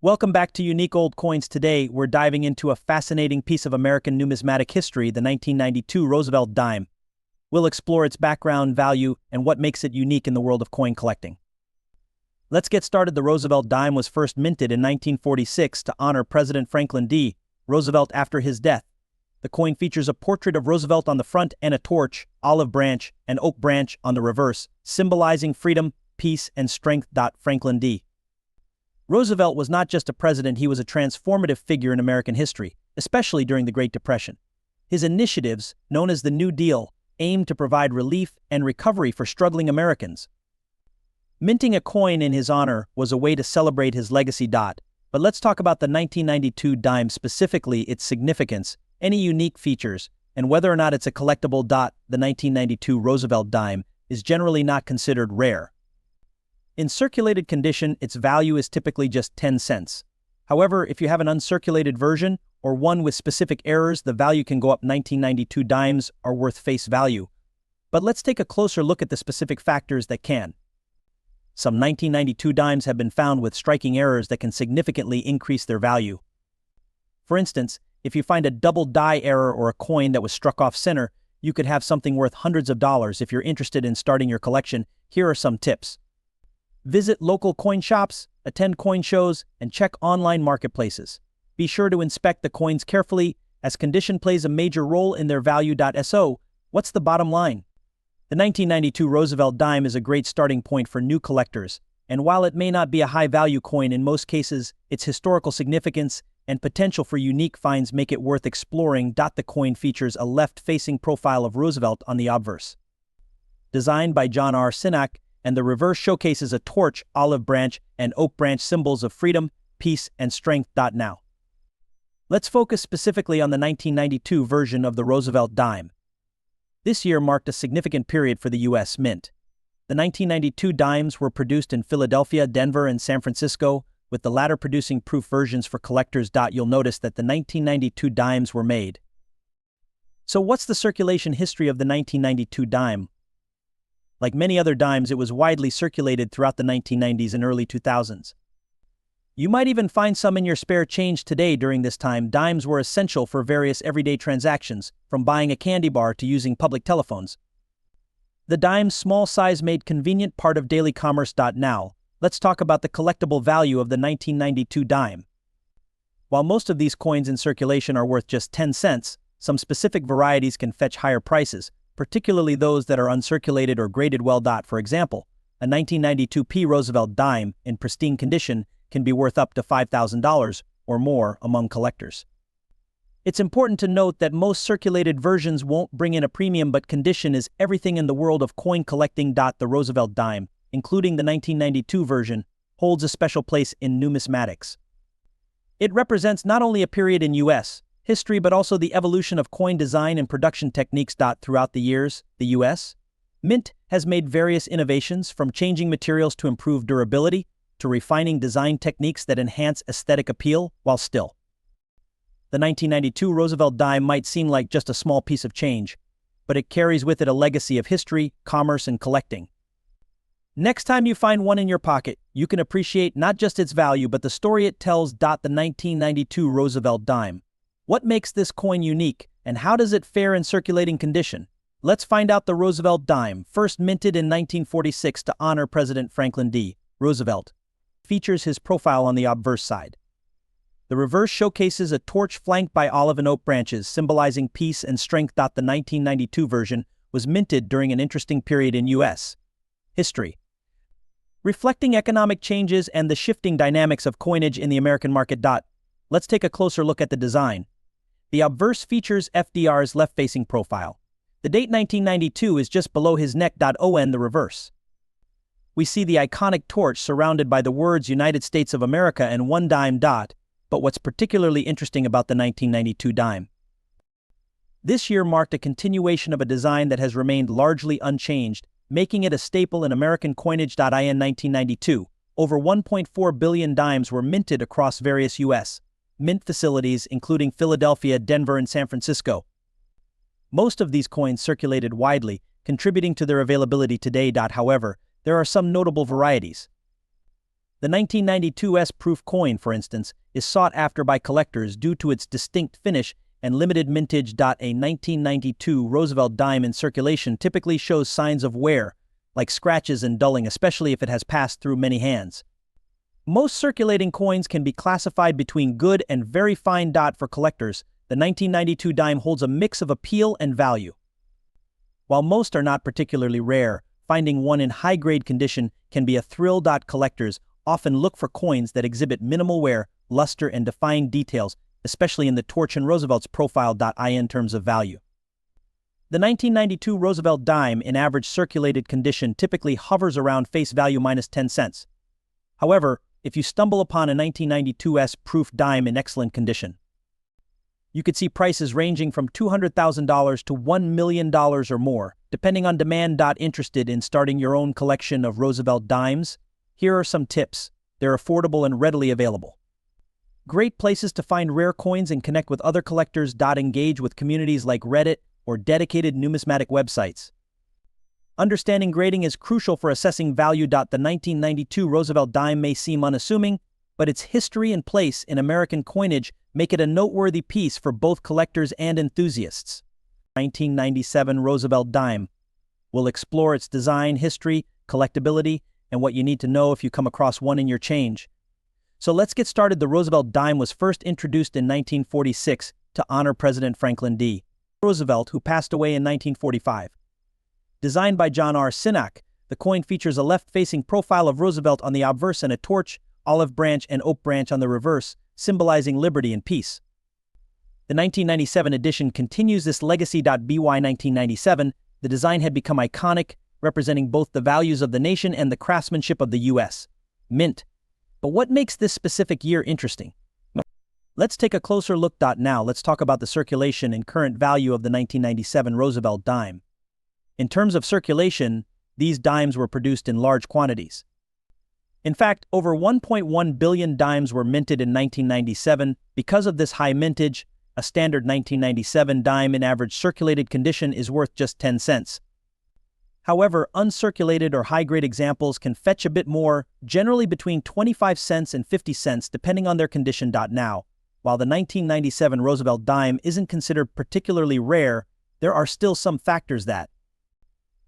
Welcome back to Unique Old Coins. Today, we're diving into a fascinating piece of American numismatic history, the 1992 Roosevelt Dime. We'll explore its background, value, and what makes it unique in the world of coin collecting. Let's get started. The Roosevelt Dime was first minted in 1946 to honor President Franklin D. Roosevelt after his death. The coin features a portrait of Roosevelt on the front and a torch, olive branch, and oak branch on the reverse, symbolizing freedom, peace, and strength. Franklin D. Roosevelt was not just a president, he was a transformative figure in American history, especially during the Great Depression. His initiatives, known as the New Deal, aimed to provide relief and recovery for struggling Americans. Minting a coin in his honor was a way to celebrate his legacy. But let's talk about the 1992 dime, specifically its significance, any unique features, and whether or not it's a collectible. The 1992 Roosevelt dime is generally not considered rare. In circulated condition, its value is typically just 10 cents. However, if you have an uncirculated version or one with specific errors, the value can go up. 1992 dimes are worth face value. But let's take a closer look at the specific factors that can. Some 1992 dimes have been found with striking errors that can significantly increase their value. For instance, if you find a double die error or a coin that was struck off center, you could have something worth hundreds of dollars. If you're interested in starting your collection, here are some tips. Visit local coin shops, attend coin shows, and check online marketplaces. Be sure to inspect the coins carefully, as condition plays a major role in their value. So, what's the bottom line? The 1992 Roosevelt dime is a great starting point for new collectors, and while it may not be a high-value coin in most cases, its historical significance and potential for unique finds make it worth exploring. The coin features a left-facing profile of Roosevelt on the obverse, designed by John R. Sinak, and the reverse showcases a torch, olive branch, and oak branch, symbols of freedom, peace, and strength. Now, let's focus specifically on the 1992 version of the Roosevelt dime. This year marked a significant period for the U.S. Mint. The 1992 dimes were produced in Philadelphia, Denver, and San Francisco, with the latter producing proof versions for collectors. You'll notice that the 1992 dimes were made. So what's the circulation history of the 1992 dime? Like many other dimes, it was widely circulated throughout the 1990s and early 2000s. You might even find some in your spare change today. During this time, dimes were essential for various everyday transactions, from buying a candy bar to using public telephones. The dime's small size made convenient part of daily commerce. Now, let's talk about the collectible value of the 1992 dime. While most of these coins in circulation are worth just 10 cents, some specific varieties can fetch higher prices, particularly those that are uncirculated or graded well. For example, a 1992 P Roosevelt dime in pristine condition can be worth up to $5,000 or more among collectors. It's important to note that most circulated versions won't bring in a premium, but condition is everything in the world of coin collecting. The Roosevelt dime, including the 1992 version, holds a special place in numismatics. It represents not only a period in U.S. history, but also the evolution of coin design and production techniques. Throughout the years, the U.S. Mint has made various innovations, from changing materials to improve durability, to refining design techniques that enhance aesthetic appeal while still. The 1992 Roosevelt dime might seem like just a small piece of change, but it carries with it a legacy of history, commerce, and collecting. Next time you find one in your pocket, you can appreciate not just its value, but the story it tells. The 1992 Roosevelt dime. What makes this coin unique, and how does it fare in circulating condition? Let's find out. The Roosevelt dime, first minted in 1946 to honor President Franklin D. Roosevelt, features his profile on the obverse side. The reverse showcases a torch flanked by olive and oak branches, symbolizing peace and strength. The 1992 version was minted during an interesting period in U.S. history, reflecting economic changes and the shifting dynamics of coinage in the American market. Let's take a closer look at the design. The obverse features FDR's left-facing profile. The date 1992 is just below his neck. On the reverse, we see the iconic torch surrounded by the words United States of America and one dime. But what's particularly interesting about the 1992 dime? This year marked a continuation of a design that has remained largely unchanged, making it a staple in American coinage. In 1992, over 1.4 billion dimes were minted across various U.S. mint facilities, including Philadelphia, Denver, and San Francisco. Most of these coins circulated widely, contributing to their availability today. However, there are some notable varieties. The 1992 S-proof coin, for instance, is sought after by collectors due to its distinct finish and limited mintage. A 1992 Roosevelt dime in circulation typically shows signs of wear, like scratches and dulling, especially if it has passed through many hands. Most circulating coins can be classified between good and very fine. For collectors, the 1992 dime holds a mix of appeal and value. While most are not particularly rare, finding one in high-grade condition can be a thrill. Collectors often look for coins that exhibit minimal wear, luster, and defined details, especially in the torch and Roosevelt's profile. In terms of value, the 1992 Roosevelt dime in average circulated condition typically hovers around face value minus 10 cents. However, if you stumble upon a 1992 S-proof dime in excellent condition, you could see prices ranging from $200,000 to $1 million or more, depending on demand. Interested in starting your own collection of Roosevelt dimes? Here are some tips. They're affordable and readily available. Great places to find rare coins and connect with other collectors. Engage with communities like Reddit or dedicated numismatic websites. Understanding grading is crucial for assessing value. The 1992 Roosevelt dime may seem unassuming, but its history and place in American coinage make it a noteworthy piece for both collectors and enthusiasts. 1997 Roosevelt dime. We'll explore its design, history, collectability, and what you need to know if you come across one in your change. So let's get started. The Roosevelt dime was first introduced in 1946 to honor President Franklin D. Roosevelt, who passed away in 1945. Designed by John R. Sinak, the coin features a left-facing profile of Roosevelt on the obverse and a torch, olive branch, and oak branch on the reverse, symbolizing liberty and peace. The 1997 edition continues this legacy. By 1997, the design had become iconic, representing both the values of the nation and the craftsmanship of the U.S. Mint. But what makes this specific year interesting? Let's take a closer look. Now, let's talk about the circulation and current value of the 1997 Roosevelt dime. In terms of circulation, these dimes were produced in large quantities. In fact, over 1.1 billion dimes were minted in 1997. Because of this high mintage, a standard 1997 dime in average circulated condition is worth just 10 cents. However, uncirculated or high-grade examples can fetch a bit more, generally between 25 cents and 50 cents depending on their condition. Now, while the 1997 Roosevelt dime isn't considered particularly rare, there are still some factors that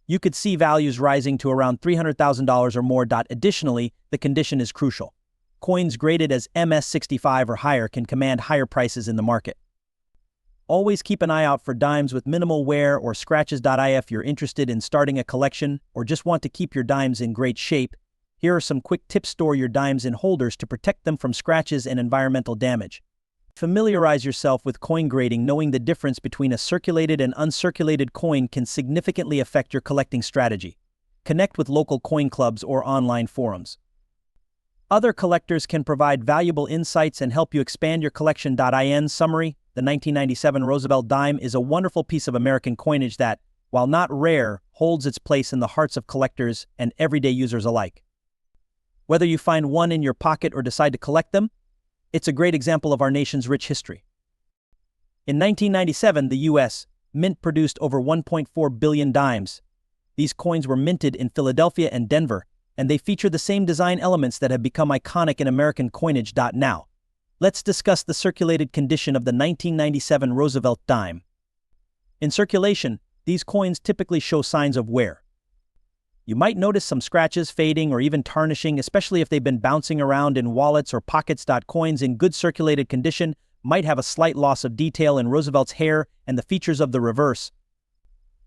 you could see values rising to around $300,000 or more. Additionally, the condition is crucial. Coins graded as MS65 or higher can command higher prices in the market. Always keep an eye out for dimes with minimal wear or scratches. If you're interested in starting a collection or just want to keep your dimes in great shape, here are some quick tips. Store your dimes in holders to protect them from scratches and environmental damage. Familiarize yourself with coin grading. Knowing the difference between a circulated and uncirculated coin can significantly affect your collecting strategy. Connect with local coin clubs or online forums. Other collectors can provide valuable insights and help you expand your collection. In summary, the 1997 Roosevelt dime is a wonderful piece of American coinage that, while not rare, holds its place in the hearts of collectors and everyday users alike. Whether you find one in your pocket or decide to collect them, it's a great example of our nation's rich history. In 1997, the U.S. Mint produced over 1.4 billion dimes. These coins were minted in Philadelphia and Denver, and they feature the same design elements that have become iconic in American coinage. Now, let's discuss the circulated condition of the 1997 Roosevelt dime. In circulation, these coins typically show signs of wear. You might notice some scratches, fading, or even tarnishing, especially if they've been bouncing around in wallets or pockets. Coins in good circulated condition might have a slight loss of detail in Roosevelt's hair and the features of the reverse.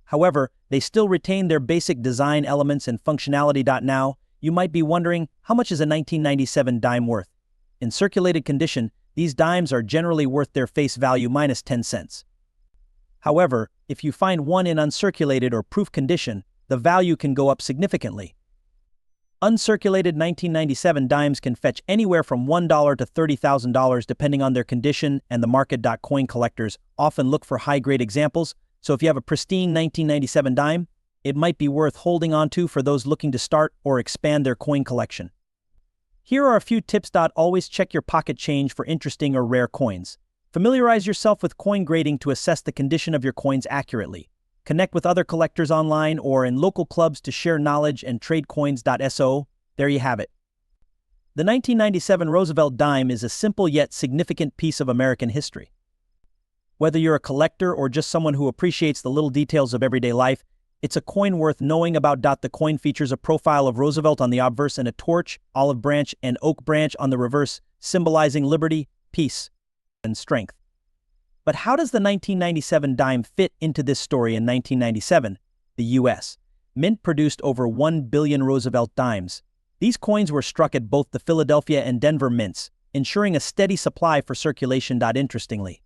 However, they still retain their basic design elements and functionality. Now, you might be wondering, how much is a 1997 dime worth? In circulated condition, these dimes are generally worth their face value minus 10 cents. However, if you find one in uncirculated or proof condition, the value can go up significantly. Uncirculated 1997 dimes can fetch anywhere from $1 to $30,000 depending on their condition and the market. Coin collectors often look for high-grade examples, so if you have a pristine 1997 dime, it might be worth holding onto for those looking to start or expand their coin collection. Here are a few tips. Always check your pocket change for interesting or rare coins. Familiarize yourself with coin grading to assess the condition of your coins accurately. Connect with other collectors online or in local clubs to share knowledge and trade coins. So, there you have it. The 1997 Roosevelt Dime is a simple yet significant piece of American history. Whether you're a collector or just someone who appreciates the little details of everyday life, it's a coin worth knowing about. The coin features a profile of Roosevelt on the obverse and a torch, olive branch, and oak branch on the reverse, symbolizing liberty, peace, and strength. But how does the 1997 dime fit into this story? In 1997, the U.S. Mint produced over 1 billion Roosevelt dimes. These coins were struck at both the Philadelphia and Denver mints, ensuring a steady supply for circulation. Interestingly,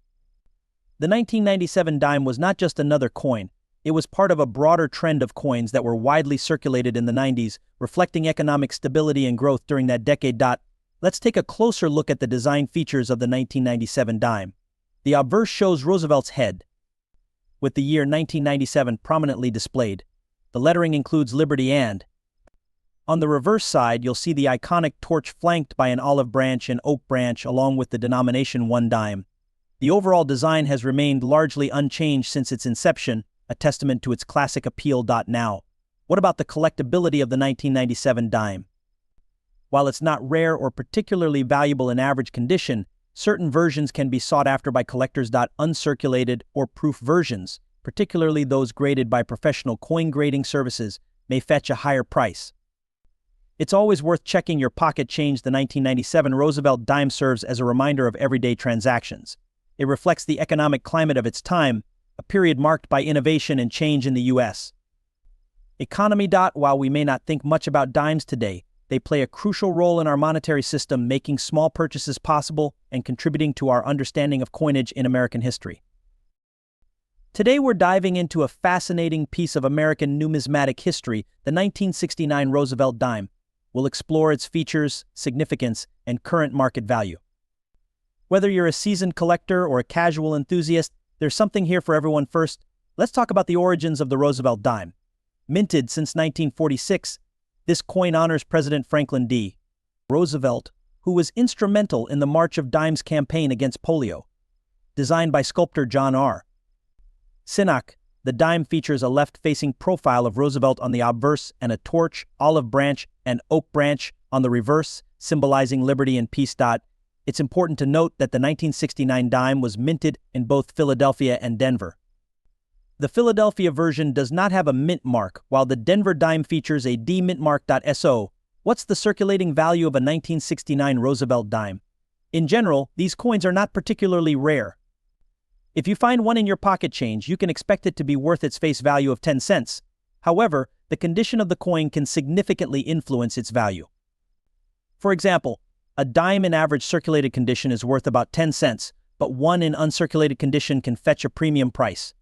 the 1997 dime was not just another coin, it was part of a broader trend of coins that were widely circulated in the 90s, reflecting economic stability and growth during that decade. Let's take a closer look at the design features of the 1997 dime. The obverse shows Roosevelt's head, with the year 1997 prominently displayed. The lettering includes Liberty and, on the reverse side, you'll see the iconic torch flanked by an olive branch and oak branch along with the denomination 1 dime. The overall design has remained largely unchanged since its inception, a testament to its classic appeal. Now, what about the collectability of the 1997 dime? While it's not rare or particularly valuable in average condition, certain versions can be sought after by collectors. Uncirculated or proof versions, particularly those graded by professional coin grading services, may fetch a higher price. It's always worth checking your pocket change. The 1997 Roosevelt dime serves as a reminder of everyday transactions. It reflects the economic climate of its time, a period marked by innovation and change in the U.S. economy. While we may not think much about dimes today, they play a crucial role in our monetary system, making small purchases possible and contributing to our understanding of coinage in American history. Today we're diving into a fascinating piece of American numismatic history, the 1969 Roosevelt dime. We'll explore its features, significance, and current market value. Whether you're a seasoned collector or a casual enthusiast, there's something here for everyone. First, let's talk about the origins of the Roosevelt dime. Minted since 1946, this coin honors President Franklin D. Roosevelt, who was instrumental in the March of Dimes campaign against polio. Designed by sculptor John R. Sinnock, the dime features a left-facing profile of Roosevelt on the obverse and a torch, olive branch, and oak branch on the reverse, symbolizing liberty and peace. It's important to note that the 1969 dime was minted in both Philadelphia and Denver. The Philadelphia version does not have a mint mark, while the Denver dime features a D mint mark. So, what's the circulating value of a 1969 Roosevelt dime? In general, these coins are not particularly rare. If you find one in your pocket change, you can expect it to be worth its face value of 10 cents. However, the condition of the coin can significantly influence its value. For example, a dime in average circulated condition is worth about 10 cents, but one in uncirculated condition can fetch a premium price.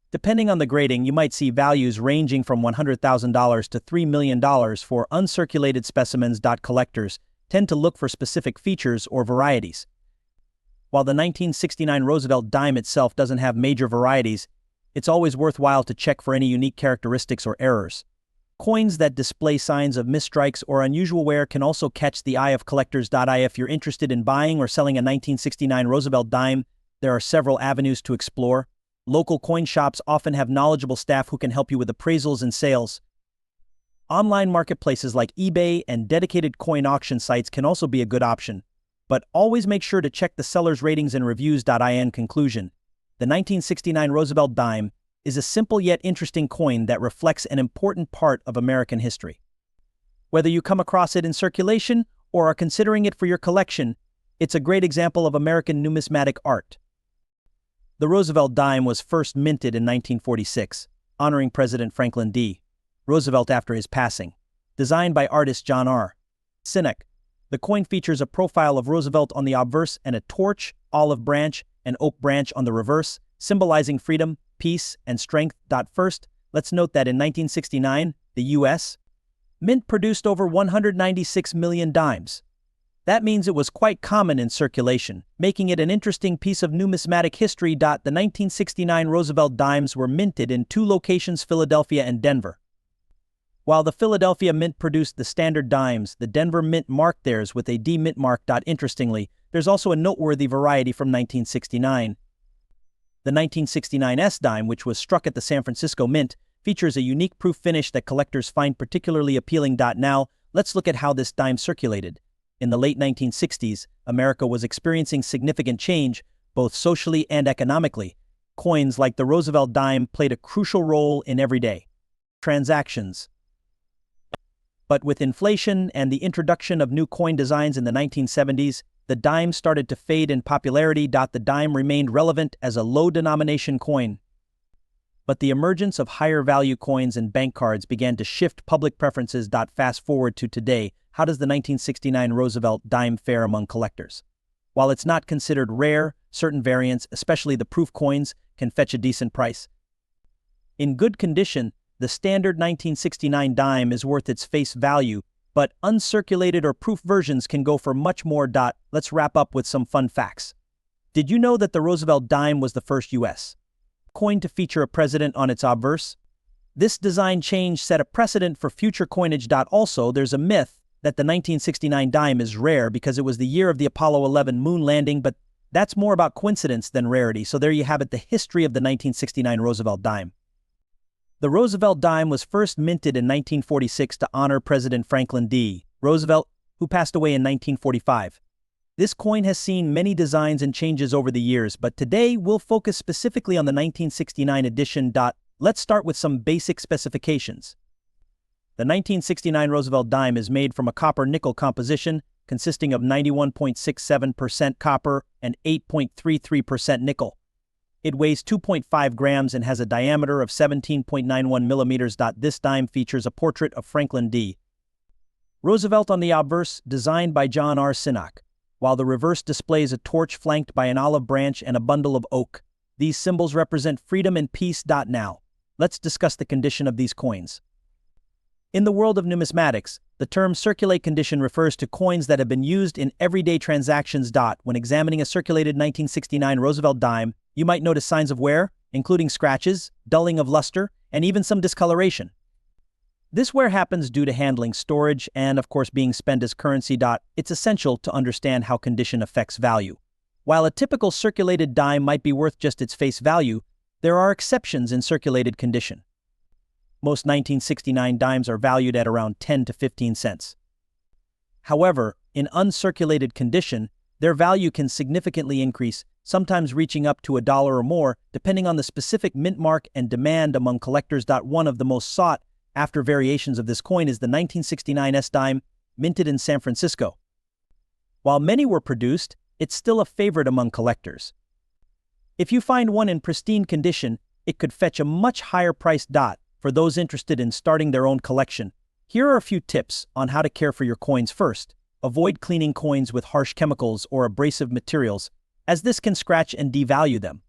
Depending on the grading, you might see values ranging from $100,000 to $3 million for uncirculated specimens. Collectors tend to look for specific features or varieties. While the 1969 Roosevelt dime itself doesn't have major varieties, it's always worthwhile to check for any unique characteristics or errors. Coins that display signs of misstrikes or unusual wear can also catch the eye of collectors. If you're interested in buying or selling a 1969 Roosevelt dime, there are several avenues to explore. Local coin shops often have knowledgeable staff who can help you with appraisals and sales. Online marketplaces like eBay and dedicated coin auction sites can also be a good option. But always make sure to check the seller's ratings and reviews. In conclusion, the 1969 Roosevelt dime is a simple yet interesting coin that reflects an important part of American history. Whether you come across it in circulation or are considering it for your collection, it's a great example of American numismatic art. The Roosevelt dime was first minted in 1946, honoring President Franklin D. Roosevelt after his passing. Designed by artist John R. Sinnock, the coin features a profile of Roosevelt on the obverse and a torch, olive branch, and oak branch on the reverse, symbolizing freedom, peace, and strength. First, let's note that in 1969, the U.S. Mint produced over 196 million dimes. That means it was quite common in circulation, making it an interesting piece of numismatic history. The 1969 Roosevelt dimes were minted in two locations, Philadelphia and Denver. While the Philadelphia Mint produced the standard dimes, the Denver Mint marked theirs with a D mint mark. Interestingly, there's also a noteworthy variety from 1969. The 1969 S dime, which was struck at the San Francisco Mint, features a unique proof finish that collectors find particularly appealing. Now, let's look at how this dime circulated. In the late 1960s, America was experiencing significant change, both socially and economically. Coins like the Roosevelt dime played a crucial role in everyday transactions. But with inflation and the introduction of new coin designs in the 1970s, the dime started to fade in popularity. The dime remained relevant as a low-denomination coin. But the emergence of higher-value coins and bank cards began to shift public preferences. Fast forward to today, how does the 1969 Roosevelt dime fare among collectors? While it's not considered rare, certain variants, especially the proof coins, can fetch a decent price. In good condition, the standard 1969 dime is worth its face value, but uncirculated or proof versions can go for much more. Let's wrap up with some fun facts. Did you know that the Roosevelt dime was the first U.S. coin to feature a president on its obverse? This design change set a precedent for future coinage. Also, there's a myth that the 1969 dime is rare because it was the year of the Apollo 11 moon landing, but that's more about coincidence than rarity. So there you have it, the history of the 1969 Roosevelt dime. The Roosevelt dime was first minted in 1946 to honor President Franklin D. Roosevelt, who passed away in 1945. This coin has seen many designs and changes over the years, but today we'll focus specifically on the 1969 edition. Let's start with some basic specifications. The 1969 Roosevelt dime is made from a copper-nickel composition consisting of 91.67% copper and 8.33% nickel. It weighs 2.5 grams and has a diameter of 17.91 millimeters. This dime features a portrait of Franklin D. Roosevelt on the obverse, designed by John R. Sinnock, while the reverse displays a torch flanked by an olive branch and a bundle of oak. These symbols represent freedom and peace. Now, let's discuss the condition of these coins. In the world of numismatics, the term circulate condition refers to coins that have been used in everyday transactions. When examining a circulated 1969 Roosevelt dime, you might notice signs of wear, including scratches, dulling of luster, and even some discoloration. This wear happens due to handling, storage, and of course being spent as currency. It's essential to understand how condition affects value. While a typical circulated dime might be worth just its face value, there are exceptions in circulated condition. Most 1969 dimes are valued at around 10 to 15 cents. However, in uncirculated condition, their value can significantly increase, sometimes reaching up to $1 or more, depending on the specific mint mark and demand among collectors. One of the most sought-after variations of this coin is the 1969 S dime, minted in San Francisco. While many were produced, it's still a favorite among collectors. If you find one in pristine condition, it could fetch a much higher price. For those interested in starting their own collection, here are a few tips on how to care for your coins. First, avoid cleaning coins with harsh chemicals or abrasive materials, as this can scratch and devalue them.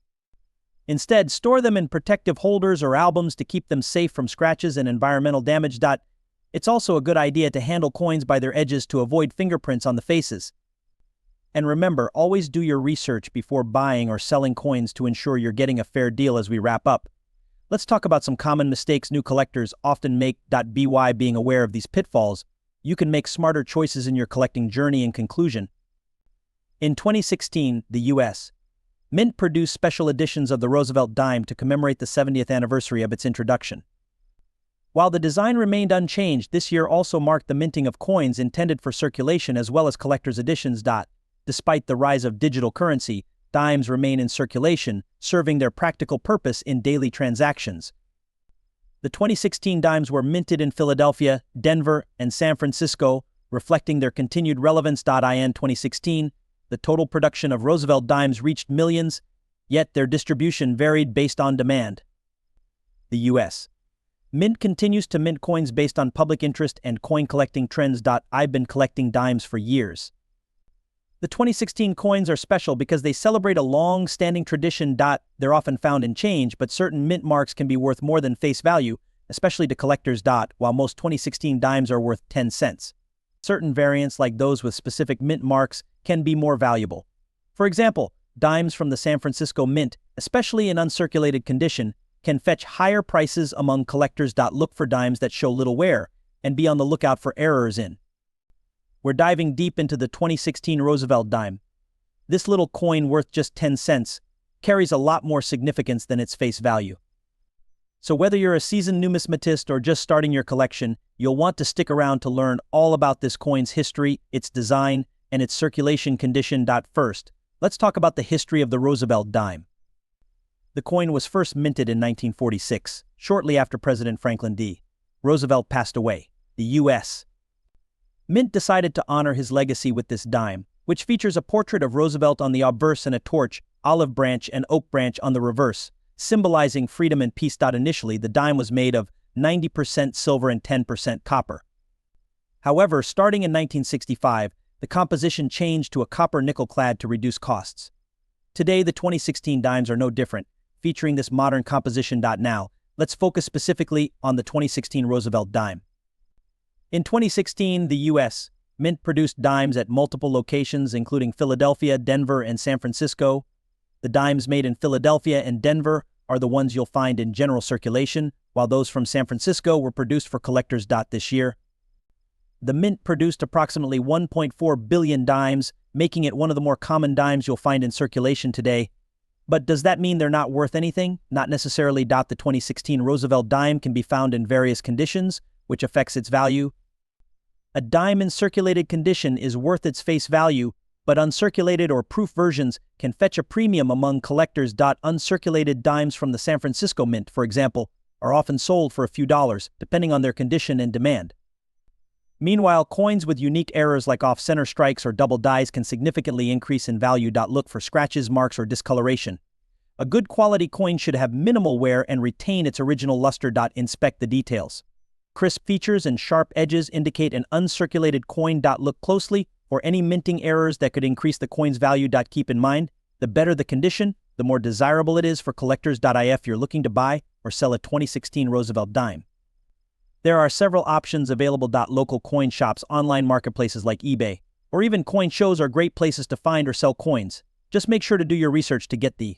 Instead, store them in protective holders or albums to keep them safe from scratches and environmental damage. It's also a good idea to handle coins by their edges to avoid fingerprints on the faces. And remember, always do your research before buying or selling coins to ensure you're getting a fair deal. As we wrap up, let's talk about some common mistakes new collectors often make. By being aware of these pitfalls, you can make smarter choices in your collecting journey. In conclusion, in 2016, the U.S. Mint produced special editions of the Roosevelt dime to commemorate the 70th anniversary of its introduction. While the design remained unchanged, this year also marked the minting of coins intended for circulation as well as collector's editions. Despite the rise of digital currency, dimes remain in circulation, serving their practical purpose in daily transactions. The 2016 dimes were minted in Philadelphia, Denver, and San Francisco, reflecting their continued relevance. In 2016, the total production of Roosevelt dimes reached millions, yet their distribution varied based on demand. The U.S. Mint continues to mint coins based on public interest and coin collecting trends. I've been collecting dimes for years. The 2016 coins are special because they celebrate a long-standing tradition. They're often found in change, but certain mint marks can be worth more than face value, especially to collectors. While most 2016 dimes are worth 10 cents. Certain variants, like those with specific mint marks, can be more valuable. For example, dimes from the San Francisco Mint, especially in uncirculated condition, can fetch higher prices among collectors. Look for dimes that show little wear, and be on the lookout for errors in. We're diving deep into the 2016 Roosevelt dime. This little coin worth just 10 cents carries a lot more significance than its face value. So whether you're a seasoned numismatist or just starting your collection, you'll want to stick around to learn all about this coin's history, its design, and its circulation condition. First, let's talk about the history of the Roosevelt dime. The coin was first minted in 1946, shortly after President Franklin D. Roosevelt passed away. The U.S. Mint decided to honor his legacy with this dime, which features a portrait of Roosevelt on the obverse and a torch, olive branch, and oak branch on the reverse, symbolizing freedom and peace. Initially, the dime was made of 90% silver and 10% copper. However, starting in 1965, the composition changed to a copper nickel clad to reduce costs. Today, the 2016 dimes are no different, featuring this modern composition. Now, let's focus specifically on the 2016 Roosevelt dime. In 2016, the U.S. Mint produced dimes at multiple locations, including Philadelphia, Denver, and San Francisco. The dimes made in Philadelphia and Denver are the ones you'll find in general circulation, while those from San Francisco were produced for collectors. This year, the Mint produced approximately 1.4 billion dimes, making it one of the more common dimes you'll find in circulation today. But does that mean they're not worth anything? Not necessarily. The 2016 Roosevelt dime can be found in various conditions, which affects its value. A dime in circulated condition is worth its face value, but uncirculated or proof versions can fetch a premium among collectors. Uncirculated dimes from the San Francisco Mint, for example, are often sold for a few dollars, depending on their condition and demand. Meanwhile, coins with unique errors like off-center strikes or double dies can significantly increase in value. Look for scratches, marks, or discoloration. A good quality coin should have minimal wear and retain its original luster. Inspect the details. Crisp features and sharp edges indicate an uncirculated coin. Look closely for any minting errors that could increase the coin's value. Keep in mind, the better the condition, the more desirable it is for collectors. If you're looking to buy or sell a 2016 Roosevelt dime, there are several options available. Local coin shops, online marketplaces like eBay, or even coin shows are great places to find or sell coins. Just make sure to do your research to get The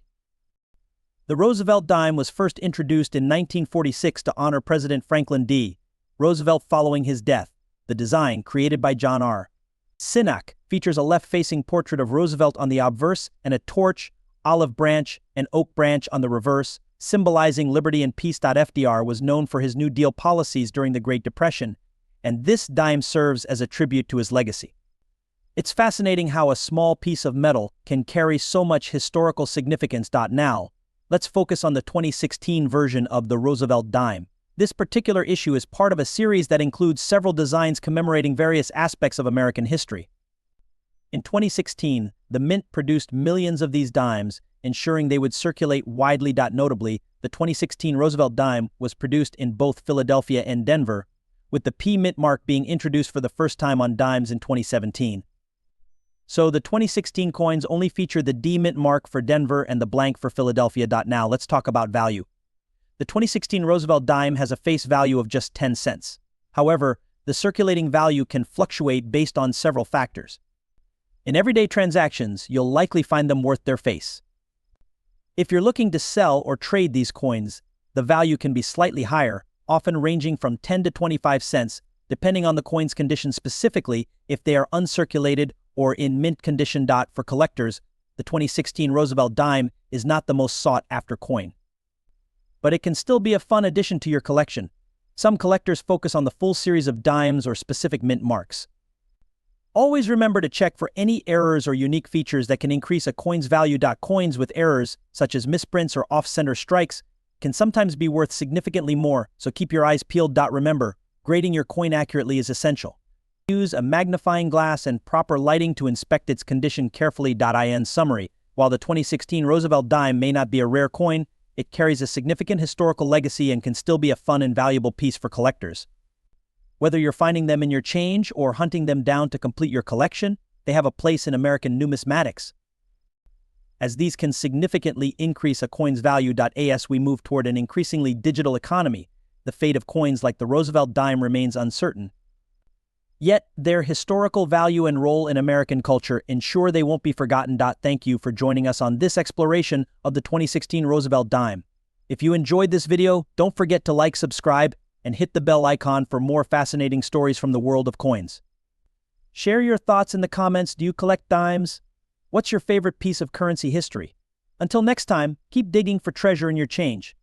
Roosevelt dime was first introduced in 1946 to honor President Franklin D. Roosevelt following his death. The design, created by John R. Sinnock, features a left-facing portrait of Roosevelt on the obverse and a torch, olive branch, and oak branch on the reverse, symbolizing liberty and peace. FDR was known for his New Deal policies during the Great Depression, and this dime serves as a tribute to his legacy. It's fascinating how a small piece of metal can carry so much historical significance. Now, let's focus on the 2016 version of the Roosevelt dime. This particular issue is part of a series that includes several designs commemorating various aspects of American history. In 2016, the Mint produced millions of these dimes, ensuring they would circulate widely. Notably, the 2016 Roosevelt dime was produced in both Philadelphia and Denver, with the P Mint mark being introduced for the first time on dimes in 2017. So the 2016 coins only feature the D Mint mark for Denver and the blank for Philadelphia. Now let's talk about value. The 2016 Roosevelt dime has a face value of just 10 cents. However, the circulating value can fluctuate based on several factors. In everyday transactions, you'll likely find them worth their face. If you're looking to sell or trade these coins, the value can be slightly higher, often ranging from 10 to 25 cents, depending on the coin's condition, specifically if they are uncirculated or in mint condition. For collectors, the 2016 Roosevelt dime is not the most sought-after coin, but it can still be a fun addition to your collection. Some collectors focus on the full series of dimes or specific mint marks. Always remember to check for any errors or unique features that can increase a coin's value. Coins with errors, such as misprints or off-center strikes, can sometimes be worth significantly more, so keep your eyes peeled. Remember, grading your coin accurately is essential. Use a magnifying glass and proper lighting to inspect its condition carefully. In summary, while the 2016 Roosevelt dime may not be a rare coin, it carries a significant historical legacy and can still be a fun and valuable piece for collectors. Whether you're finding them in your change or hunting them down to complete your collection, they have a place in American numismatics, as these can significantly increase a coin's value. As we move toward an increasingly digital economy, the fate of coins like the Roosevelt dime remains uncertain. Yet, their historical value and role in American culture ensure they won't be forgotten. Thank you for joining us on this exploration of the 2016 Roosevelt dime. If you enjoyed this video, don't forget to like, subscribe, and hit the bell icon for more fascinating stories from the world of coins. Share your thoughts in the comments. Do you collect dimes? What's your favorite piece of currency history? Until next time, keep digging for treasure in your change.